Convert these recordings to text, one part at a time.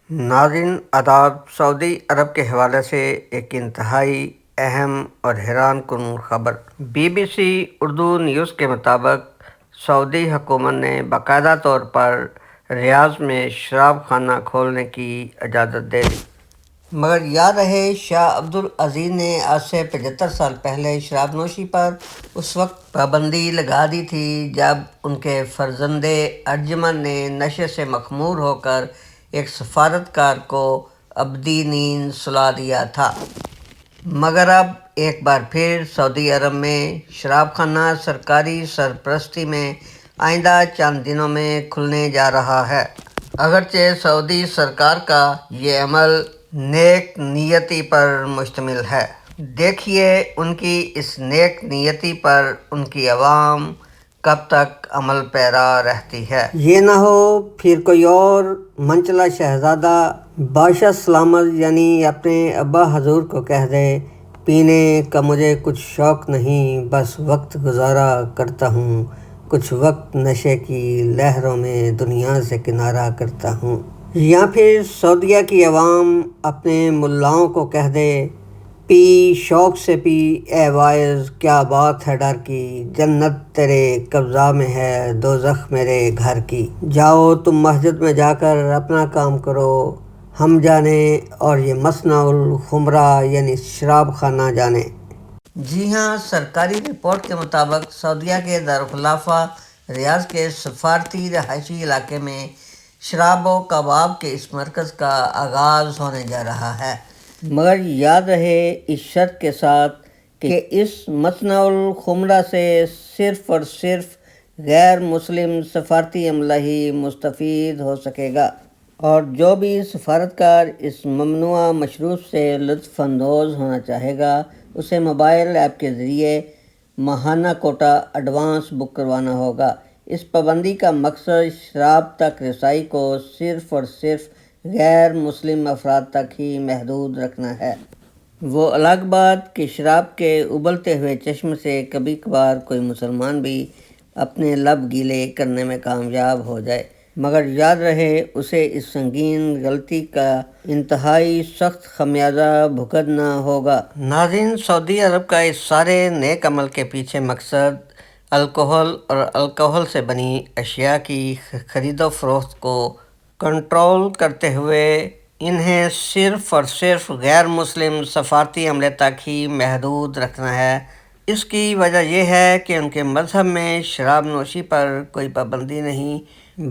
ناظرین آداب، سعودی عرب کے حوالے سے ایک انتہائی اہم اور حیران کن خبر۔ B B C Urdu news کے مطابق سعودی حکومت نے باقاعدہ طور پر ریاض میں شراب خانہ کھولنے کی اجازت دے دی، مگر یاد رہے شاہ عبدالعزیز نے آج سے 75 سال پہلے شراب نوشی پر اس وقت پابندی لگا دی تھی جب ان کے فرزند ارجمند نے نشے سے مخمور ہو کر ایک سفارتکار کو ابدی نیند سلا دیا تھا۔ مگر اب ایک بار پھر سعودی عرب میں شراب خانہ سرکاری سرپرستی میں آئندہ چند دنوں میں کھلنے جا رہا ہے۔ اگرچہ سعودی سرکار کا یہ عمل نیک نیتی پر مشتمل ہے، دیکھیے ان کی اس نیک نیتی پر ان کی عوام کب تک عمل پیرا رہتی ہے۔ یہ نہ ہو پھر کوئی اور منچلا شہزادہ بادشاہ سلامت یعنی اپنے ابا حضور کو کہہ دے، پینے کا مجھے کچھ شوق نہیں، بس وقت گزارا کرتا ہوں، کچھ وقت نشے کی لہروں میں دنیا سے کنارہ کرتا ہوں۔ یا پھر سعودیہ کی عوام اپنے ملاؤں کو کہہ دے، پی شوق سے پی اے واعظ، کیا بات ہے ڈر کی، جنت تیرے قبضہ میں ہے، دوزخ میرے گھر کی، جاؤ تم مسجد میں جا کر اپنا کام کرو، ہم جانیں اور یہ مصنع الخمرہ یعنی شراب خانہ جانیں۔ جی ہاں، سرکاری رپورٹ کے مطابق سعودیہ کے دارالخلافہ ریاض کے سفارتی رہائشی علاقے میں شراب و کباب کے اس مرکز کا آغاز ہونے جا رہا ہے، مگر یاد رہے اس شرط کے ساتھ کہ اس مصنع الخمرہ سے صرف اور صرف غیر مسلم سفارتی عملہ ہی مستفید ہو سکے گا، اور جو بھی سفارتکار اس ممنوعہ مشروب سے لطف اندوز ہونا چاہے گا اسے موبائل ایپ کے ذریعے ماہانہ کوٹا ایڈوانس بک کروانا ہوگا۔ اس پابندی کا مقصد شراب تک رسائی کو صرف اور صرف غیر مسلم افراد تک ہی محدود رکھنا ہے۔ وہ الگ بات کہ شراب کے ابلتے ہوئے چشم سے کبھی کبھار کوئی مسلمان بھی اپنے لب گیلے کرنے میں کامیاب ہو جائے، مگر یاد رہے اسے اس سنگین غلطی کا انتہائی سخت خمیازہ بھگتنا ہوگا۔ ناظرین، سعودی عرب کا اس سارے نیک عمل کے پیچھے مقصد الکحل اور الکحل سے بنی اشیاء کی خرید و فروخت کو کنٹرول کرتے ہوئے انہیں صرف اور صرف غیر مسلم سفارتی عملے تک ہی محدود رکھنا ہے۔ اس کی وجہ یہ ہے کہ ان کے مذہب میں شراب نوشی پر کوئی پابندی نہیں،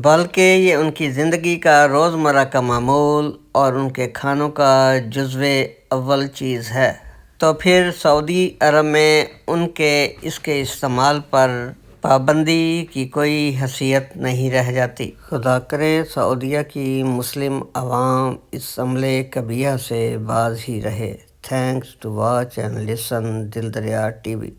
بلکہ یہ ان کی زندگی کا روزمرہ کا معمول اور ان کے کھانوں کا جزو اول چیز ہے، تو پھر سعودی عرب میں ان کے اس کے استعمال پر پابندی کی کوئی حیثیت نہیں رہ جاتی۔ خدا کرے سعودیہ کی مسلم عوام اس عملے قبیحہ سے باز ہی رہے۔ Thanks to watch and listen Dil Dariya T V.